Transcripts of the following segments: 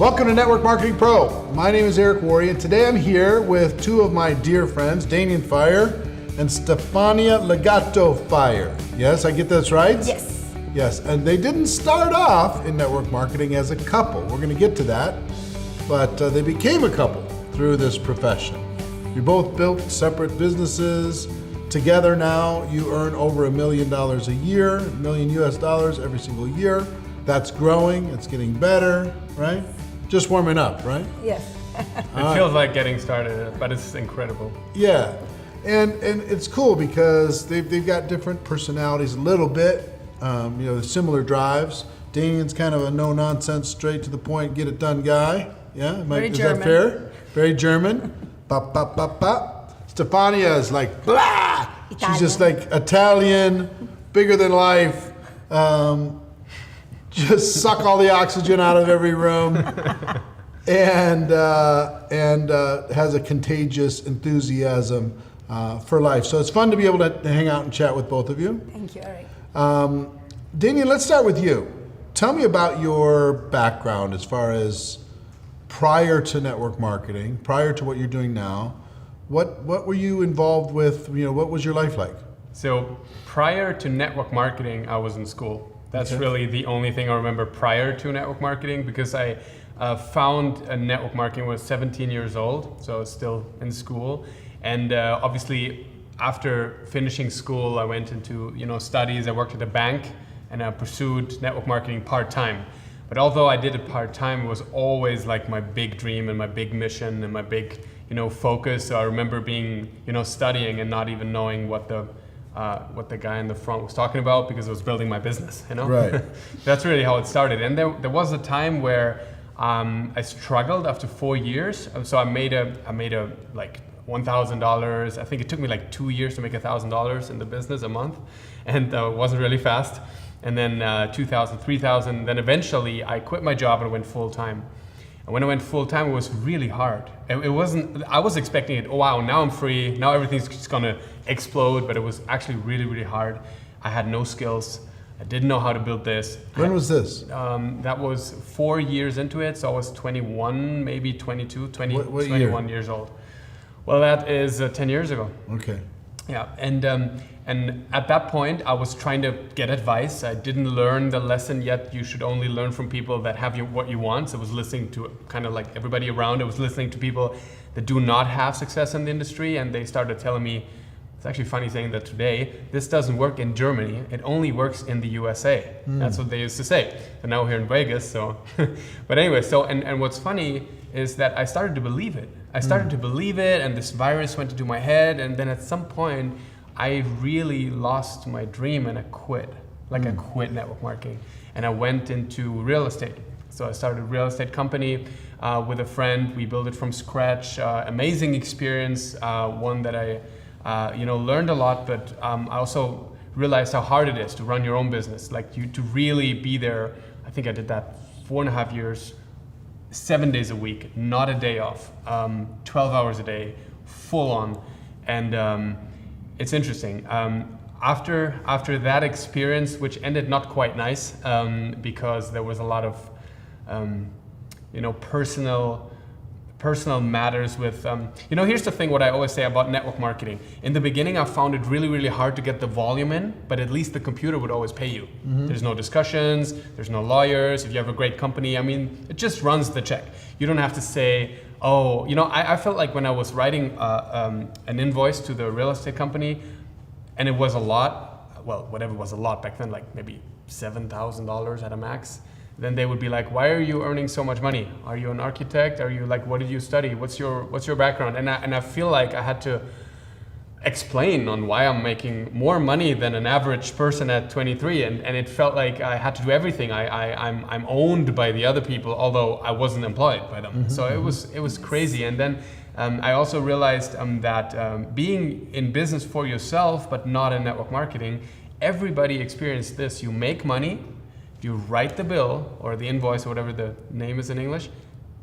Welcome to Network Marketing Pro. My name is Eric Worre, and today I'm here with two of my dear friends, Danien Fire and Stephania Legato Fire. Yes, I get this right? Yes. Yes, and they didn't start off in network marketing as a couple. We're going to get to that, but they became a couple through this profession. You both built separate businesses. Together now, you earn over $1 million a year, $1 million US every single year. That's growing, it's getting better, right? Just warming up, right? Yes. It feels like getting started, but it's incredible. Yeah, and it's cool because they've got different personalities a little bit, similar drives. Danien's kind of a no-nonsense, straight to the point, get it done guy. Yeah, Very is German. that fair? Very German. Pop, pop, pop, pop. Stephania is like, blah! She's just like Italian, bigger than life. Just suck all the oxygen out of every room, and has a contagious enthusiasm for life. So it's fun to be able to hang out and chat with both of you. Thank you, Eric. Danien, let's start with you. Tell me about your background as far as prior to network marketing, prior to what you're doing now. What were you involved with? What was your life like? So prior to network marketing, I was in school. That's really the only thing I remember prior to network marketing, because I found network marketing when I was 17 years old, so I was still in school. And obviously, after finishing school, I went into studies. I worked at a bank, and I pursued network marketing part-time. But although I did it part-time, it was always like my big dream and my big mission and my big focus. So I remember being studying and not even knowing what the guy in the front was talking about, because I was building my business, Right. That's really how it started. And there was a time where I struggled after 4 years. So I made a like $1,000. I think it took me like 2 years to make $1,000 in the business a month, and it wasn't really fast. And then 2,000, 3,000. Then eventually I quit my job and went full time. And when I went full time, it was really hard. It wasn't. I was expecting it. Oh wow! Now I'm free. Now everything's just gonna explode. But it was actually really, really hard. I had no skills. I didn't know how to build this. When was this? That was 4 years into it. So I was 21, maybe 22, 21 years old. Well, that is 10 years ago. Okay. Yeah, and at that point, I was trying to get advice. I didn't learn the lesson yet. You should only learn from people that have what you want. So I was listening to kind of like everybody around. I was listening to people that do not have success in the industry, and they started telling me, it's actually funny saying that today, this doesn't work in Germany. It only works in the USA. That's what they used to say. And now we're here in Vegas, so. But anyway, so, and what's funny is that I started to believe it. I started to believe it, and this virus went into my head, and then at some point, I really lost my dream and I quit. I quit network marketing, and I went into real estate. So I started a real estate company with a friend. We built it from scratch. Amazing experience, one that I learned a lot, but I also realized how hard it is to run your own business. To really be there. I think I did that 4.5 years, 7 days a week, not a day off, 12 hours a day, full on. And it's interesting. After that experience, which ended not quite nice, because there was a lot of personal matters with, here's the thing, what I always say about network marketing. In the beginning, I found it really, really hard to get the volume in, but at least the computer would always pay you. There's no discussions, there's no lawyers. If you have a great company, it just runs the check. You don't have to say, I felt like when I was writing an invoice to the real estate company, and it was a lot, well, whatever was a lot back then, like maybe $7,000 at a max. Then they would be like, why are you earning so much money? Are you an architect? Are you what did you study? What's your background? And I feel like I had to explain on why I'm making more money than an average person at 23. And it felt like I had to do everything. I'm owned by the other people, although I wasn't employed by them. So it was crazy. And then I also realized that being in business for yourself, but not in network marketing, everybody experienced this. You make money, you write the bill or the invoice or whatever the name is in English,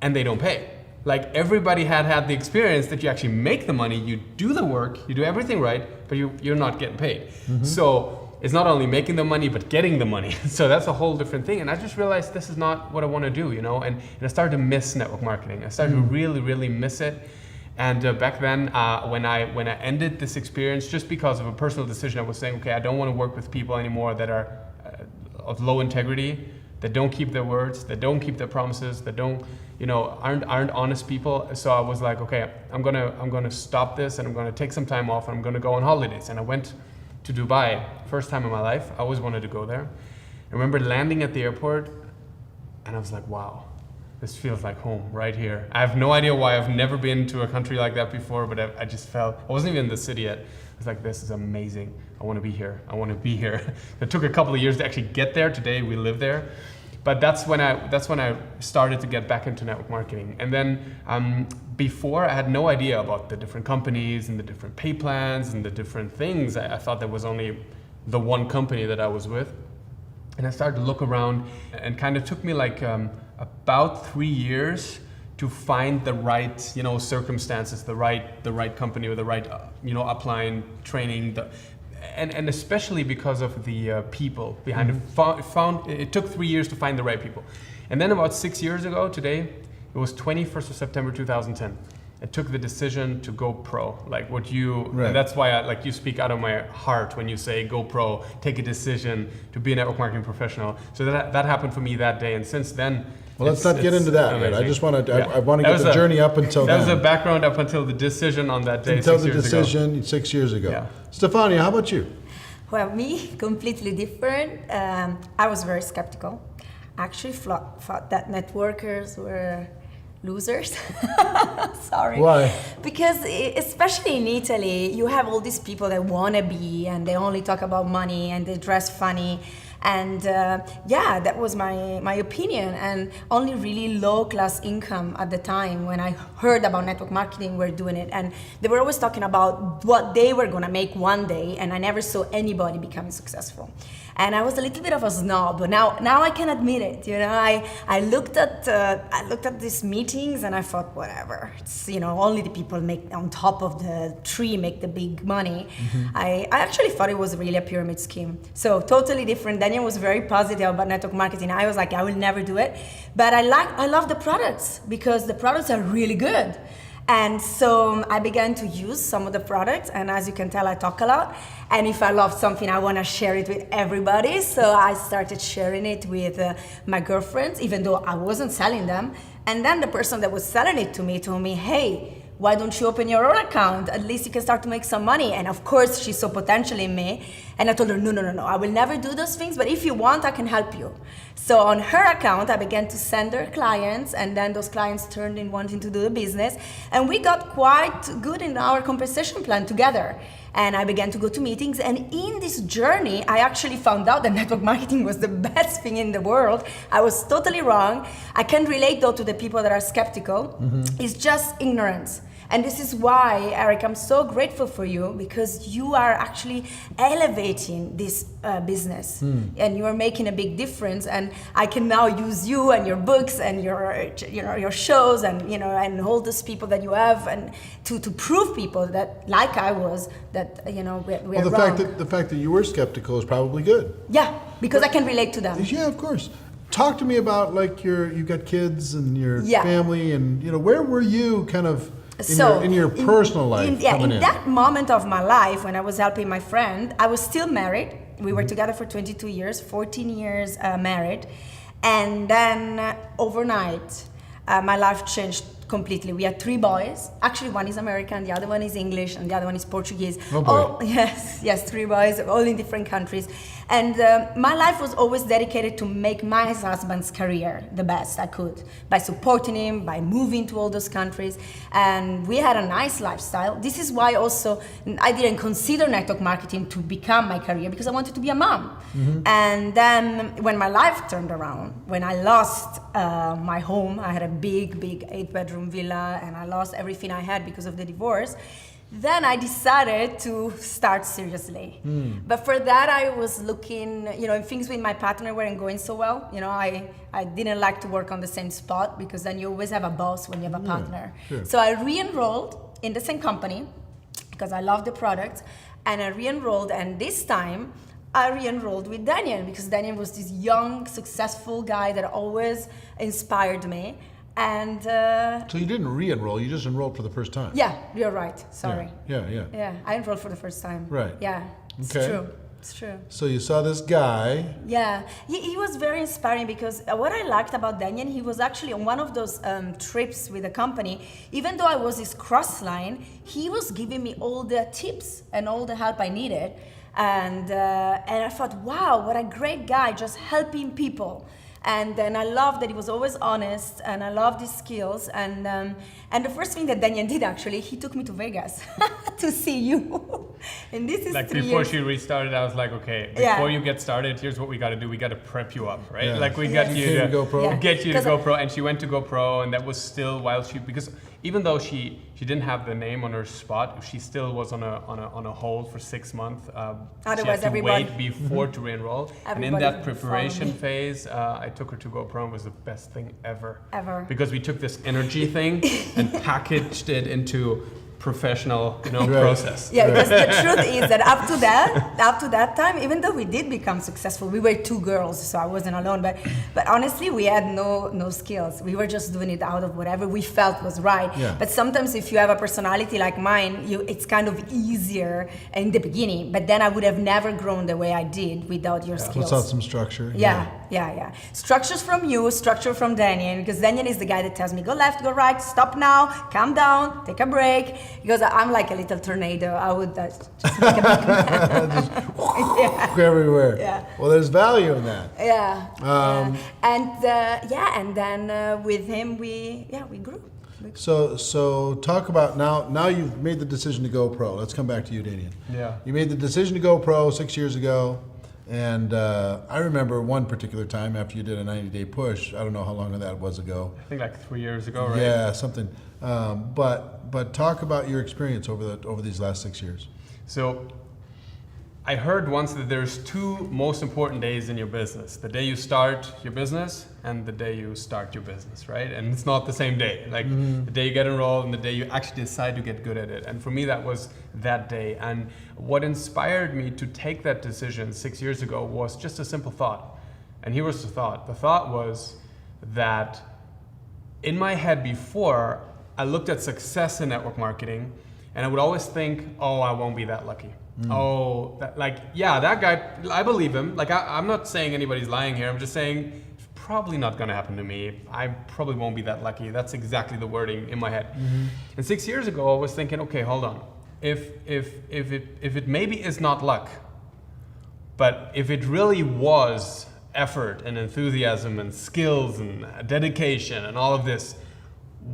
and they don't pay. Like everybody had the experience that you actually make the money, you do the work, you do everything right, but you're not getting paid. So is not only making the money, but getting the money. So that's a whole different thing. And I just realized this is not what I want to do, you know, and I started to miss network marketing. I started to really, really miss it. And back then, when I ended this experience, just because of a personal decision, I was saying, okay, I don't want to work with people anymore that are of low integrity, that don't keep their words, that don't keep their promises, that don't, you know, aren't honest people. So I was like, okay, I'm gonna stop this, and I'm gonna take some time off, and I'm gonna go on holidays. And I went to Dubai, first time in my life. I always wanted to go there. I remember landing at the airport, and I was like, wow, this feels like home right here. I have no idea why. I've never been to a country like that before, but I just felt, I wasn't even in the city yet. I was like, this is amazing. I want to be here. I want to be here. It took a couple of years to actually get there. Today we live there. But that's when I started to get back into network marketing. And then before, I had no idea about the different companies and the different pay plans and the different things. I thought there was only the one company that I was with. And I started to look around, and kind of took me like about 3 years to find the right, you know, circumstances, the right company, or the right, you know, upline training, and especially because of the people behind it. It took 3 years to find the right people. And then about 6 years ago today, it was 21st of September 2010. I took the decision to go pro, like what you, and that's why you speak out of my heart when you say go pro, take a decision to be a network marketing professional. So that happened for me that day, and since then. Well, let's not get into that yet. I just want to, I want to get the journey up until that then. That was the background up until the decision on that day. Until the decision 6 years ago. Yeah. Stephania, how about you? Well, me, completely different. I was very skeptical. I actually thought that networkers were losers. Sorry. Why? Because especially in Italy, you have all these people that want to be, and they only talk about money, and they dress funny. And that was my opinion. And only really low class income at the time, when I heard about network marketing, were doing it. And they were always talking about what they were going to make one day, and I never saw anybody becoming successful. And I was a little bit of a snob, but now I can admit it. You know, I looked at these meetings, and I thought, whatever. It's, you know, only the people make on top of the tree make the big money. I actually thought it was really a pyramid scheme. So totally different. Danien was very positive about network marketing. I was like, I will never do it. But I love the products, because the products are really good. And so I began to use some of the products, and as you can tell, I talk a lot. And if I love something, I want to share it with everybody. So I started sharing it with my girlfriends, even though I wasn't selling them. And then the person that was selling it to me told me, hey, why don't you open your own account? At least you can start to make some money. And of course, she saw potential in me. And I told her, no, I will never do those things, but if you want, I can help you. So on her account, I began to send her clients, and then those clients turned in wanting to do the business. And we got quite good in our compensation plan together. And I began to go to meetings, and in this journey, I actually found out that network marketing was the best thing in the world. I was totally wrong. I can relate though to the people that are skeptical. It's just ignorance. And this is why, Eric, I'm so grateful for you, because you are actually elevating this business, and you are making a big difference. And I can now use you and your books and your shows, and and all those people that you have, and to prove people that, like I was, that we're wrong. The fact that you were skeptical is probably good. Yeah, because I can relate to them. Yeah, of course. Talk to me about you've got kids and your family, and where were you kind of in your personal life? In that moment of my life, when I was helping my friend, I was still married. We were together for 22 years, 14 years married. And then overnight, my life changed completely. We had 3 boys. Actually, one is American, the other one is English, and the other one is Portuguese. Oh boy. Yes, 3 boys, all in different countries. And my life was always dedicated to make my husband's career the best I could, by supporting him, by moving to all those countries. And we had a nice lifestyle. This is why also I didn't consider network marketing to become my career, because I wanted to be a mom. And then when my life turned around, when I lost my home, I had a big 8-bedroom villa, and I lost everything I had because of the divorce. Then I decided to start seriously. But for that, I was looking, things with my partner weren't going so well. I didn't like to work on the same spot, because then you always have a boss when you have a partner. Sure. So I re-enrolled in the same company, because I love the product, and I re-enrolled, and this time I re-enrolled with Danien because Danien was this young, successful guy that always inspired me. And So you didn't re-enroll, you just enrolled for the first time. yeah, you're right. Sorry. Yeah. Yeah, I enrolled for the first time. Right. Yeah, it's Okay. true. It's true. So you saw this guy. Yeah, he was very inspiring because what I liked about Danien, he was actually on one of those trips with the company. Even though I was his cross line, he was giving me all the tips and all the help I needed. And I thought, wow, what a great guy, just helping people. And then I loved that he was always honest, and I loved his skills. And the first thing that Danien did, actually, he took me to Vegas to see you. And this is Like 3 before years. she restarted, I was like, okay, Yeah. before you get started, here's what we got to do. We got to prep you up, right? Yeah. Like we Yes. got you Came to to GoPro? Yeah. get you to 'Cause GoPro, and she went to GoPro, and that was still while she, because even though she didn't have the name on her spot, she still was on a hold for 6 months. She Otherwise, had to everybody- wait before to re-enroll, and in Everybody that would follow preparation me. phase, I took her to GoPro, and it was the best thing ever. Ever. Because we took this energy thing and packaged it into professional, Right. process. Yeah, because the truth is that up to that time, even though we did become successful, we were 2 girls, so I wasn't alone. But honestly, we had no skills. We were just doing it out of whatever we felt was right. Yeah. But sometimes, if you have a personality like mine, it's kind of easier in the beginning. But then I would have never grown the way I did without your skills. Puts out some structure. Yeah. Structures from you, structure from Danien, because Danien is the guy that tells me, go left, go right, stop now, calm down, take a break. Because I'm like a little tornado. I would just make a big mess. Just everywhere. Yeah. Well, there's value in that. Yeah. And then with him, we grew. So talk about now you've made the decision to go pro. Let's come back to you, Danien. Yeah. You made the decision to go pro 6 years ago. And I remember one particular time after you did a 90-day push. I don't know how long that was ago. I think like 3 years ago, right? Yeah, something. But talk about your experience over these last 6 years. So I heard once that there's 2 most important days in your business: the day you start your business and the day you start your business, right? And it's not the same day. Like the day you get enrolled and the day you actually decide to get good at it. And for me, that was that day. And what inspired me to take that decision 6 years ago was just a simple thought. And here was the thought. The thought was that in my head before, I looked at success in network marketing, and I would always think, oh, I won't be that lucky. Oh, that guy, I believe him. Like, I'm not saying anybody's lying here. I'm just saying it's probably not going to happen to me. I probably won't be that lucky. That's exactly the wording in my head. And 6 years ago, I was thinking, okay, hold on. If it maybe is not luck, but if it really was effort and enthusiasm and skills and dedication and all of this,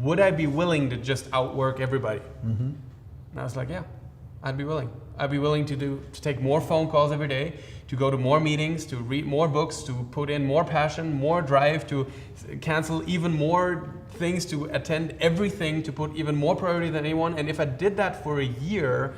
would I be willing to just outwork everybody? And I was like, yeah, I'd be willing. I'd be willing to take more phone calls every day, to go to more meetings, to read more books, to put in more passion, more drive, to cancel even more things, to attend everything, to put even more priority than anyone. And if I did that for a year,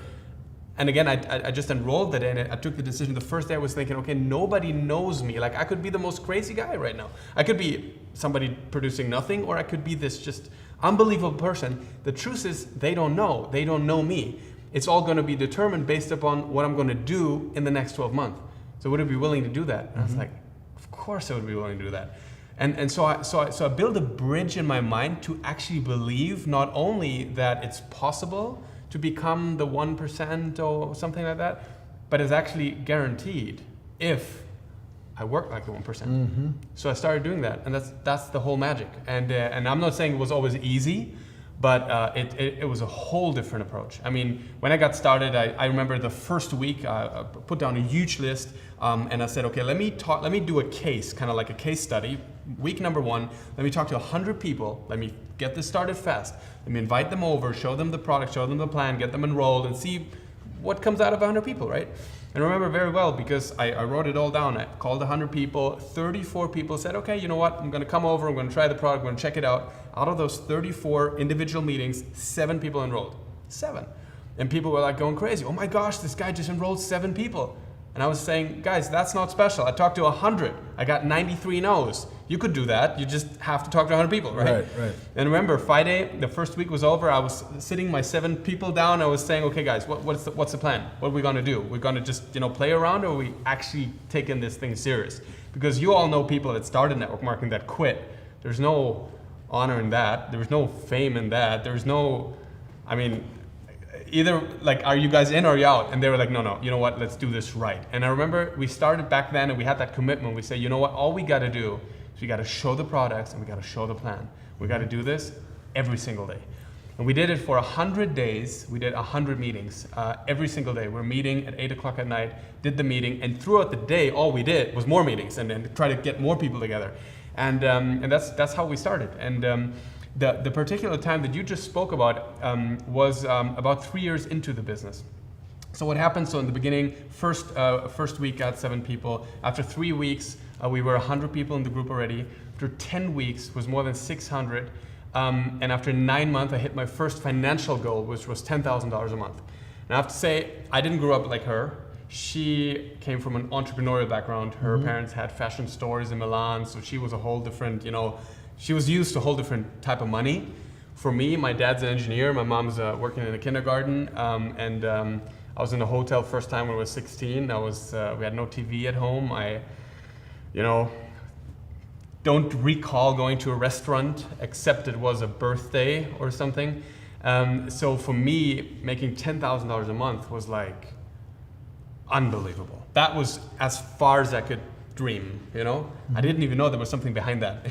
and again, I just enrolled that in it. I took the decision. The first day I was thinking, okay, nobody knows me. Like, I could be the most crazy guy right now. I could be somebody producing nothing, or I could be this just unbelievable person. The truth is, they don't know. They don't know me. It's all going to be determined based upon what I'm going to do in the next 12 months. So would I be willing to do that? And I was like, of course I would be willing to do that. And so I built a bridge in my mind to actually believe not only that it's possible to become the 1% or something like that, but it's actually guaranteed if I work like the 1%. So I started doing that, and that's the whole magic. And I'm not saying it was always easy, but it was a whole different approach. I mean, when I got started, I remember the first week I put down a huge list, and I said, okay, let me do a case, kind of like a case study. Week number 1, let me talk to 100 people. Let me get this started fast. Let me invite them over, show them the product, show them the plan, get them enrolled, and see what comes out of 100 people, right? And I remember very well because I wrote it all down. I called 100 people. 34 people said, okay, you know what? I'm going to come over. I'm going to try the product. I'm going to check it out. Out of those 34 individual meetings, 7 people enrolled. 7. And people were like going crazy. Oh my gosh, this guy just enrolled 7 people. And I was saying, guys, that's not special. I talked to 100. I got 93 no's. You could do that. You just have to talk to 100 people, right? Right. And remember, Friday, the first week was over. I was sitting my 7 people down. I was saying, okay, guys, what's the plan? What are we going to do? We're going to just, play around, or are we actually taking this thing serious? Because you all know people that started network marketing that quit. There's no honor in that. There's no fame in that. There's no, either like, are you guys in or are you out? And they were like, no, you know what, let's do this right. And I remember we started back then and we had that commitment. We say, you know what, all we got to do is we got to show the products and we got to show the plan. We got to do this every single day. And we did it for 100 days. We did 100 meetings every single day. We're meeting at 8 o'clock at night, did the meeting, and throughout the day, all we did was more meetings and then try to get more people together. And that's how we started. And the particular time that you just spoke about was about 3 years into the business. So what happened? So in the beginning, first week got 7 people. After 3 weeks, we were 100 people in the group already. After 10 weeks, was more than 600. And after 9 months, I hit my first financial goal, which was $10,000 a month. And I have to say, I didn't grow up like her. She came from an entrepreneurial background. Her parents had fashion stores in Milan, so she was a whole different, she was used to a whole different type of money. For me, my dad's an engineer, my mom's working in a kindergarten, and I was in a hotel first time when I was 16. We had no TV at home. I don't recall going to a restaurant except it was a birthday or something. So for me, making $10,000 a month was like unbelievable. That was as far as I could dream, I didn't even know there was something behind that,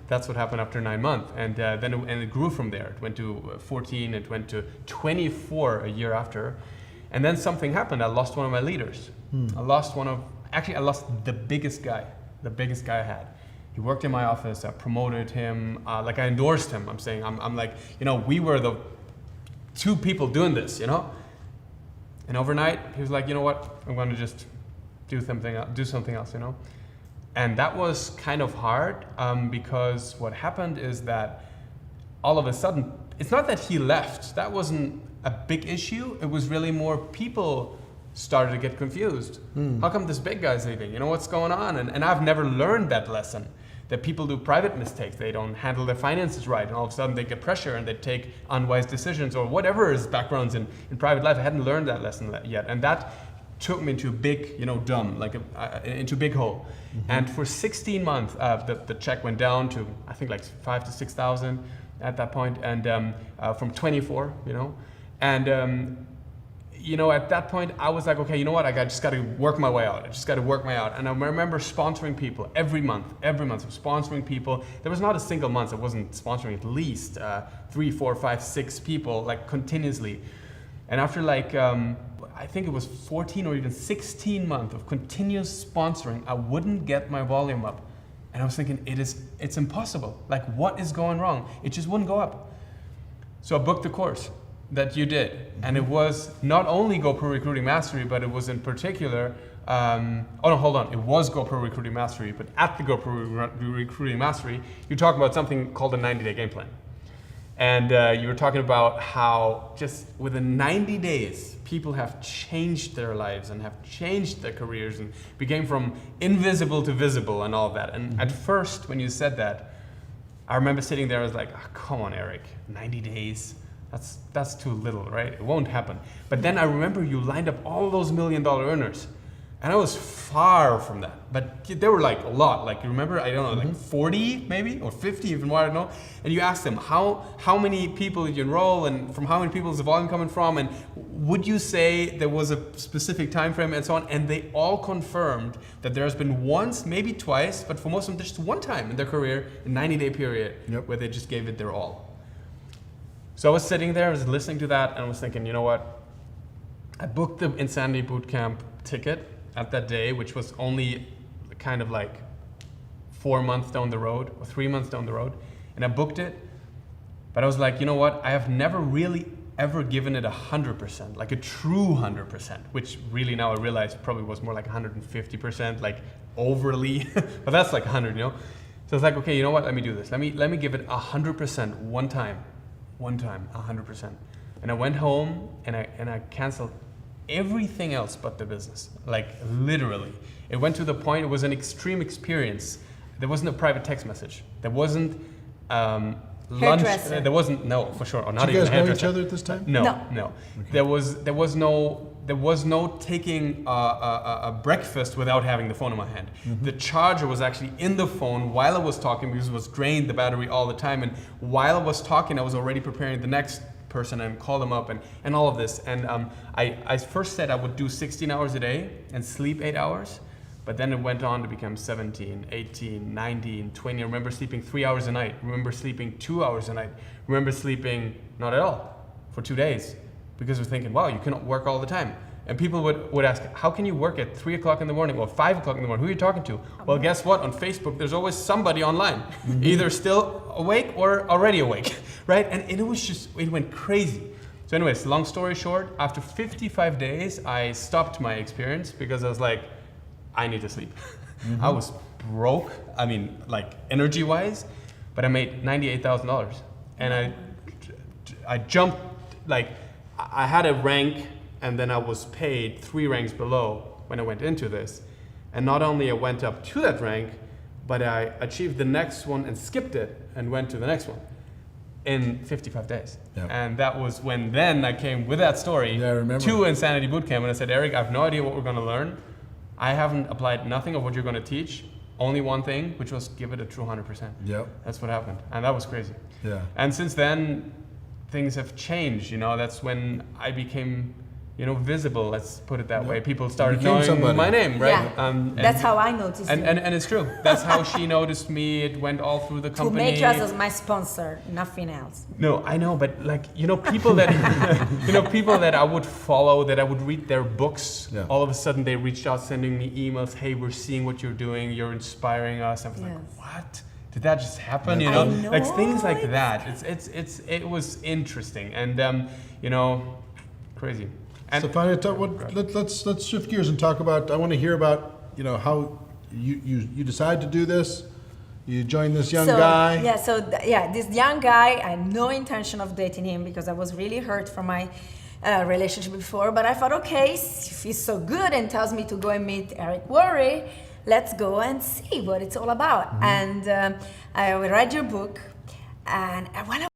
That's what happened after 9 months. And then it grew from there. It went to 14, it went to 24 a year after. And then something happened. I lost one of my leaders. I lost the biggest guy I had. He worked in my office. I promoted him, I endorsed him. I'm saying, I'm like, we were the 2 people doing this, And overnight, he was like, you know what, I'm going to just do something else, And that was kind of hard because what happened is that all of a sudden, it's not that he left. That wasn't a big issue. It was really more people started to get confused. How come this big guy's leaving? What's going on? And I've never learned that lesson, that people do private mistakes. They don't handle their finances right, and all of a sudden they get pressure and they take unwise decisions or whatever his backgrounds in private life. I hadn't learned that lesson yet. And that took me into a big, into a big hole. And for 16 months, the check went down to, I think, like 5,000 to 6,000 at that point, and from 24, And, at that point, I was like, okay, you know what? I just got to work my way out. And I remember sponsoring people every month. I was sponsoring people. There was not a single month I wasn't sponsoring at least 3, 4, 5, 6 people, like continuously. And after I think it was 14 or even 16 months of continuous sponsoring, I wouldn't get my volume up. And I was thinking, it's impossible. Like, what is going wrong? It just wouldn't go up. So I booked the course that you did. And it was not only GoPro Recruiting Mastery, but it was in particular, it was GoPro Recruiting Mastery, but at the GoPro Recruiting Mastery, you talk about something called a 90-day game plan. And you were talking about how just within 90 days, people have changed their lives and have changed their careers and became from invisible to visible and all of that. And at first, when you said that, I remember sitting there, I was like, oh, come on, Eric, 90 days? That's too little, right? It won't happen. But then I remember you lined up all those $1 million earners. And I was far from that. But there were like a lot. Like, you remember, I don't know, like 40 maybe, or 50 even more, I don't know. And you asked them, how many people did you enroll, and from how many people is the volume coming from, and would you say there was a specific time frame and so on? And they all confirmed that there's been once, maybe twice, but for most of them, just one time in their career, a 90-day period, where they just gave it their all. So I was sitting there, I was listening to that, and I was thinking, you know what? I booked the Insanity Bootcamp ticket at that day, which was only kind of like 4 months down the road, or 3 months down the road, and I booked it. But I was like, you know what? I have never really ever given it 100%, like a true 100%, which really now I realize probably was more like 150%, like overly, but that's like 100, So I was like, okay, you know what? Let me do this. Let me give it 100% one time, 100%. And I went home and I canceled everything else but the business, like literally. It went to the point, it was an extreme experience there wasn't a private text message. There wasn't lunch. Hairdresser. There wasn't, no, for sure. Or not Did you even guys a know hairdresser. each other at this time? No, No. no. There was no taking a breakfast without having the phone in my hand. The charger was actually in the phone while I was talking because it was drained the battery all the time. And while I was talking, I was already preparing the next person and call them up and all of this. And I first said I would do 16 hours a day and sleep 8 hours. But then it went on to become 17, 18, 19, 20. I remember sleeping 3 hours a night. I remember sleeping 2 hours a night. I remember sleeping not at all for 2 days because I was thinking, wow, you cannot work all the time. And people would ask, how can you work at 3 o'clock in the morning or 5 o'clock in the morning? Who are you talking to? Well, guess what? On Facebook, there's always somebody online, either still awake or already awake, right? And it was just, it went crazy. So anyways, long story short, after 55 days, I stopped my experience because I was like, I need to sleep. I was broke, I mean, like energy-wise, but I made $98,000. And I jumped, like, I had a rank and then I was paid 3 ranks below when I went into this. And not only I went up to that rank, but I achieved the next one and skipped it and went to the next one in 55 days. Yep. And that was when then I came with that story Yeah, I remember. to Insanity Bootcamp and I said, Eric, I have no idea what we're gonna learn. I haven't applied nothing of what you're gonna teach, only one thing, which was give it a true 100%. Yep. That's what happened, and that was crazy. Yeah. And since then, things have changed, you know, that's when I became, you know, visible, let's put it that way. People started became knowing somebody. my name, right? Yeah, that's how I noticed you. And it's true. That's how she noticed me. It went all through the To company. make you as my sponsor, nothing else. No, I know, but like, you know, people that, you know, people that I would follow, that I would read their books, Yeah. all of a sudden they reached out sending me emails, hey, we're seeing what you're doing, you're inspiring us. I was like, Yes. what? Did that just happen? You I know, know, like things like it's- that. It was interesting and, you know, crazy. And Stephania, let's shift gears and talk about. I want to hear about how you decide to do this. You join this young guy. Yeah, this young guy. I had no intention of dating him because I was really hurt from my relationship before. But I thought, okay, if he's so good and tells me to go and meet Eric Worre, let's go and see what it's all about. And I read your book, and while I